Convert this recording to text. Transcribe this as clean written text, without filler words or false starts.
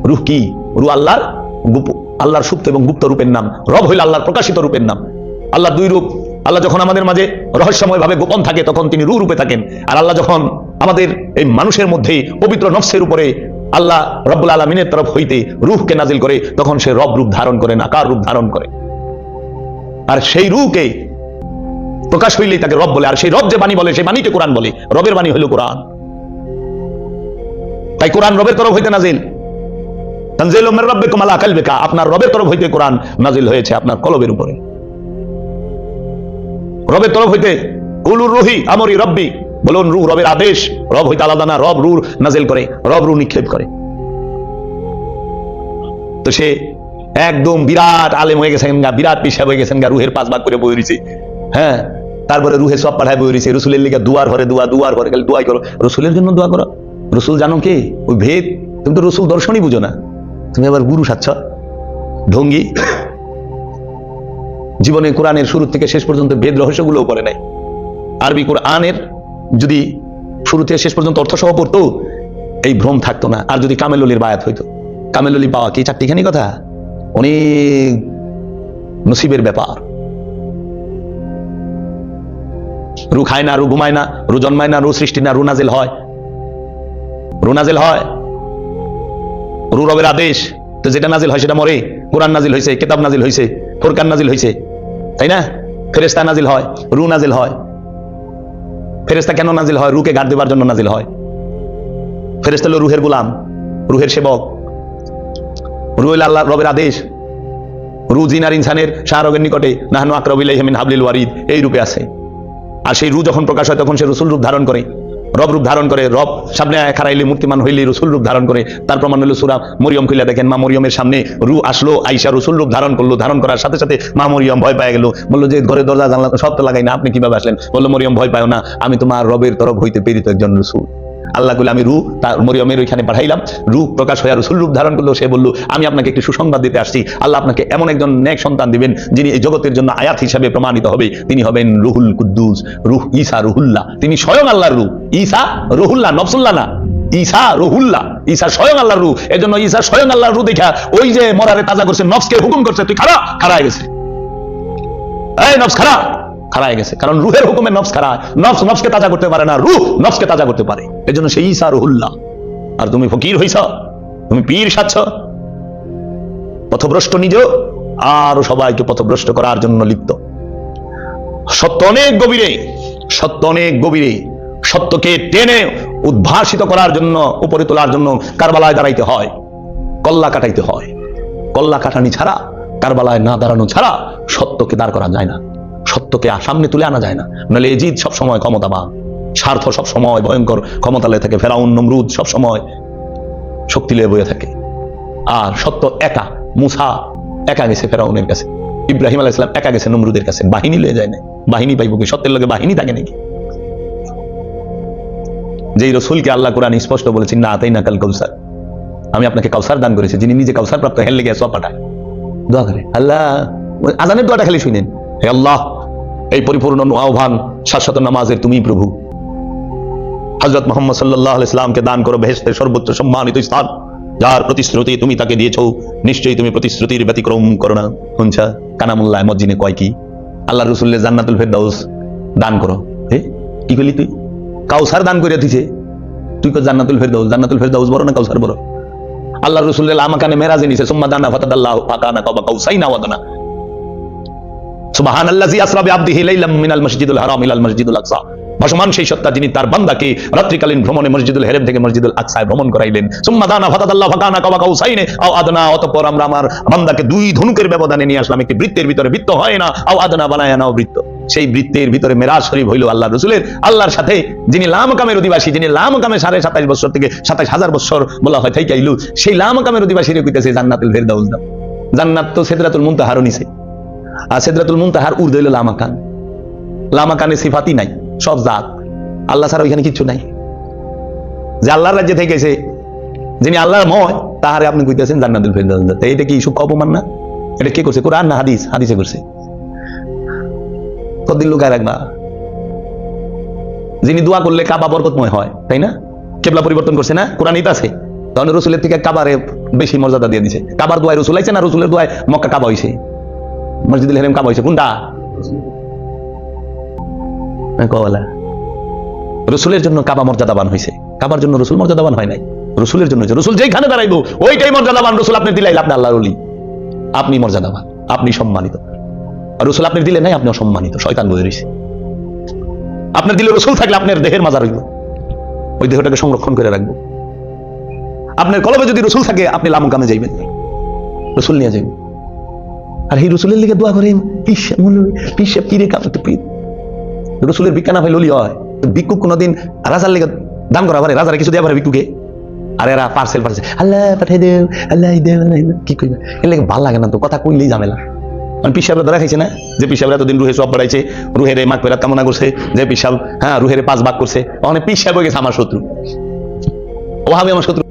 রূহ কি? রূহ আল্লাহর সুপ্ত এবং গুপ্ত রূপের নাম। রব হইল আল্লাহর প্রকাশিত রূপের নাম। আল্লাহ দুই রূপ। আল্লাহ যখন আমাদের মাঝে রহস্যময় ভাবে গোপন থাকে তখন তিনি রূহ রূপে থাকেন, আর আল্লাহ যখন আমাদের এই মানুষের মধ্যে পবিত্র নফসের উপরে আল্লাহ রব্বুল আলামিনের তরফ হইতে রূহকে নাজিল করে তখন সে রব রূপ ধারণ করে, আকার রূপ ধারণ করে। আর সেই রূহকে প্রকাশ হইলেই তাকে রব বলে। আর সেই রব যে বাণী বলে সেই বাণীকে কোরআন বলে। রবের বাণী হইল কোরআন। তাই কোরআন রবের তরফ হইতে নাজিল। তানজিলুম মির রাব্বিকুম আলা কলবিকা, আপনার রবের তরফ হইতে কোরআন নাজিল হয়েছে আপনার কলবের উপরে। রবের তরফ হইতে কুলুর রুহি আমরি রব্বি, বলুন রূহ রবের আদেশ। রব হইতে আলাদা না, রব রূহ নাজিল করে, রব রূহ নিক্ষেপ করে। তো সে একদম বিরাট আলেম হয়ে গেছেন গা, বিরাট পিসাব হয়ে গেছেন গা, রুহের 5 ভাগ করে বই রয়েছে। হ্যাঁ, তারপরে রুহে সব পাঠায় বই রয়েছে। রসুলের লিগে দুয়ার ঘরে দোয়া, দুয়ার ঘরে গেলে দোয়াই করো। রসুলের জন্য দোয়া করো। রসুল জানো কে? ওই ভেদ। তুমি তো রসুল দর্শনই বুঝো না, তুমি আবার গুরু সাচ্ছ ঢঙ্গি। জীবনে কোরআনের শুরু থেকে শেষ পর্যন্ত ভেদ রহস্যগুলো পড়ে নাই। আরবি কোরআনের যদি শুরু থেকে শেষ পর্যন্ত অর্থ সহ পড়তো এই ভ্রম থাকতো না। আর যদি কামেলুলির বায়াত হইতো, কামেলুলি পাওয়া কি চারটিখানি কথা? অনেক নসিবের ব্যাপার। রু খায় না, রু ঘুমায় না, রু জন্মায় না, রু সৃষ্টি না, রু নাজিল হয়। রু নাজিল হয়, রু রবের আদেশ। তো যেটা নাজিল হয় সেটা মরে। কোরআন নাজিল হয়েছে, কিতাব নাজিল হয়েছে, ফুরকান নাজিল হয়েছে, তাই না? ফেরেশতা নাজিল হয়, রু নাজিল হয়। ফেরেশতা কেন নাজিল হয়? রুকে গাড় দেবার জন্য নাজিল হয়। ফেরেশতা হলো রুহের গোলাম, রুহের সেবক। রু হইল আল্লাহ রবের আদেশ। রু জিন আর ইনসানের শাহরগের নিকটে নাহনু আকরাবু ইলাইহি মিন হাবলিল ওয়ারিদ এই রূপে আছে। আর সেই রু যখন প্রকাশ হয় তখন সে রসুল রূপ ধারণ করে, রব রূপ ধারণ করে। রব সামনে খারাইলে মূর্তিমান হইলে রসুল রূপ ধারণ করে। তার প্রমাণ হলো সূরা মরিয়ম খুলে দেখেন, মা মরিয়মের সামনে রু আসলো, আইসা রসুল রূপ ধারণ করলো। ধারণ করার সাথে সাথে মা মরিয়ম ভয় পেয়ে গেল। বললো যে ঘরে দরজা জানলা সব তো লাগাই না, আপনি কিভাবে আসলেন? বললো মরিয়ম ভয় পাও না, আমি তোমার রবের তরফ হইতে প্রেরিত একজন রসুল। আল্লাহ বলে আমি রু তার মরিয়মের ওইখানে পাঠাইলাম। রু প্রকাশ হয়ে রসুল রূপ ধারণ করলো। সে বলল আমি আপনাকে একটি সুসংবাদ দিতে আসছি। আল্লাহ আপনাকে এমন একজন নেক সন্তান দিবেন যিনি এই জগতের জন্য আয়াত হিসাবে প্রমাণিত হবে। তিনি হবেন রুহুল কুদ্দুস, রুহ ঈসা রুহুল্লাহ। তিনি স্বয়ং আল্লাহর রূহ। ঈসা রুহুল্লাহ, নফসুল্লাহ না। ঈসা রুহুল্লাহ, ঈসা স্বয়ং আল্লাহর রূহ। এজন্য ঈসা স্বয়ং আল্লাহর রূহ দেখা ওই যে মরারে তাজা করছে, নফসকে হুকুম করছে তুই খাড়া, খাড়ায় গেছে। এই নফস খাড়া, খাড়ায় গেছে। কারণ রুহের হুকুমে নফস খাড়া। নফস নফসকে তাজা করতে পারে না, রূহ নফসকে তাজা করতে পারে। এজন্য সেই ঈসা রুহুল্লাহ। আর তুমি ফকির হইছ, তুমি পীর সাচ্ছ, পথভ্রষ্ট নিজেও আর সবাইকে পথভ্রষ্ট করার জন্য লিপ্ত। সত্য অনেক গভীরে, সত্য অনেক গভীরে। সত্যকে টেনে উদ্ভাসিত করার জন্য, উপরে তোলার জন্য কারবালায় দাঁড়াইতে হয়, কল্লা কাটাইতে হয়। কল্লা কাটানি ছাড়া, কারবালায় না দাঁড়ানো ছাড়া সত্যকে দাঁড় করা যায় না, সত্যকে সামনে তুলে আনা যায় না। নাহলে এজিদ সবসময় ক্ষমতাবান, স্বার্থ সবসময় ভয়ঙ্কর ক্ষমতা লয়ে থাকে। ফেরাউন নমরুদ সবসময় শক্তি লয়ে বয়ে থাকে। আর সত্য একা। মুসা একা গেছে ফেরাউনের কাছে, ইব্রাহিম আলাইহিস সালাম একা গেছে নমরুদের কাছে। বাহিনী লয়ে যায় না। বাহিনী পাইব কি? সত্যের লগে বাহিনী থাকে নাকি? যেই রসুলকে আল্লাহ কোরআন স্পষ্ট বলেছেন না আতাইনা কাল কাউসার, আমি আপনাকে কাউসার দান করেছি, যিনি নিজে কাউসার প্রাপ্ত, হেল লেগে সব পাঠায় দোয়া করে। আল্লাহ আজানের দোয়াটা খালি শুনেন, হে আল্লাহ এই পরিপূর্ণ আহ্বান শাশ্বত নামাজের তুমি প্রভু। হযরত মুহাম্মদ সাল্লাল্লাহু আলাইহি সাল্লামকে দান করো বেহেশতের সর্বোচ্চ সম্মানিত স্থান, যার প্রতিশ্রুতি তুমি তাকে দিয়েছো। নিশ্চয়ই তুমি প্রতিশ্রুতির ব্যতিক্রম করো না। শুনছা কানামুল্লাহ মসজিদে কয় কি? আল্লাহ রসুলের জান্নাতুল ফেরদাউস দান করো। হে কি করলি তুই? কাউসার দান করে দিছে, তুই কো জান্নাতুল ফেরদাউস? জান্নাতুল ফেরদাউস বড় না কাউসার বড়? আল্লাহ রসুলের আমাকানে মেরাজে নিছে, সুম্মা দানা ফাতাদাল্লাহু ফাকানা কাবা কাউসাইনা ওয়া দানা। সুবহানাল্লাযী আসরা বিআবদিহি লাইলাম মিনাল মাসজিদুল হারাম ইলাল মাসজিদুল আকসা। ভাসমান সেই সত্তা যিনি তার বান্দাকে রাত্রিকালীন ভ্রমণে মসজিদুল হেরেম থেকে মসজিদুল আকসায় ভ্রমণ করাইলেন। সুম্মা দানা ফাতাদাল্লাহু ফাকানা কাবা কাউসাইনা আও আদনা। অতঃপর আমরা আমার বান্দাকে দুই ধনুকের ব্যবধানে নিয়ে আসলাম। একটি বৃত্তের ভিতরে, বৃত্ত হয় না, আও আদনা বানায়া নাও বৃত্ত। সেই বৃত্তের ভিতরে মেরাজ শরীফ হইল আল্লাহ রসুলের, আল্লাহর সাথে যিনি লামকামের অধিবাসী, যিনি লামকামে 27.5 বছর থেকে 27,000 বছর বলা হয় থেকে আইলু, সেই লামকামের অধিবাসীরে কইতেছে জান্নাতুল ফেরদাউস দাও। জান্নাত তো সিদরাতুল মুনতাহার নিছে, আর সিদরাতুল মুনতাহার উর্দু হইল লামাকান। লামাকানে সিফাতই নাই, সব জাত। আল্লাহ ছাড়া ওইখানে কিছু নাই। যে আল্লাহর রাজ্যে থেকে গেছে, যিনি আল্লাহর ময়, তাহারে আপনি কইতেছেন জান্নাতুল ফেরদাউস দাও। এটা কি সূক্ষ্ম অপমান না? এটা কে করছে? কোরআন না হাদিস? হাদিসে করছে। কতদিন লুকায় রাখবা? যিনি দোয়া করলে কাবা বরকতময় হয়, তাই না? কিবলা পরিবর্তন করছে না? কোরআন এটা আছে। তখন রসুলের থেকে কাবারে বেশি মর্যাদা দিয়ে দিছে। কাবার দোয়ায় রসুল আইছে না রসুলের দোয়ায় মক্কা কাবা হয়েছে, মসজিদুল হারাম কাবা হয়েছে, কোনটা? কওয়ালা রসুলের জন্য কাবা মর্যাদাবান হয়েছে, কাবার জন্য রসুল মর্যাদাবান হয় নাই, রসুলের জন্য। রসুল যেখানে দাঁড়াইবো ওইটাই মর্যাদাবান। রসুল আপনি দিলাইলে আপনি আল্লাহর ওলি, আপনি মর্যাদাবান, আপনি সম্মানিত। আর রসুল আপনি দিলে নাই, আপনি অসম্মানিত, শয়তান বলে রয়েছে। আপনার দিলে রসুল থাকলে আপনার দেহের মাজার হইব, ওই দেহটাকে সংরক্ষণ করে রাখবো। আপনার কলবে যদি রসুল থাকে আপনি লামুকামে যাইবেন, রসুল নিয়ে যাইবেন। আর এই রসুলের লিগে দোয়া করে পীরে কামতে পীর, রসুলের ভিক্ষা না পাইলে ওলি হয়। ভিক্ষুক কোনোদিন রাজার লেগে দান করা পারে? রাজারে কিছু দেওয়া পারে ভিক্ষুকে? আর এরা পার্সেল আল্লাহ পাঠাই দেব, আল্লাহ দেব, কি কইবে? এর লেগে ভাল লাগে না তো, কথা কইলেই ঝামেলা। পিসাবরা ধরা খাইছে না, যে পিসাবরা এতদিন রুহে সব বাড়াইছে, রুহের মাগফিরাত কামনা করছে, যে পিসাব রুহের 5 ভাগ করছে, ওখানে পিসাব হয়ে গেছে আমার শত্রু, ওহাবি আমার শত্রু।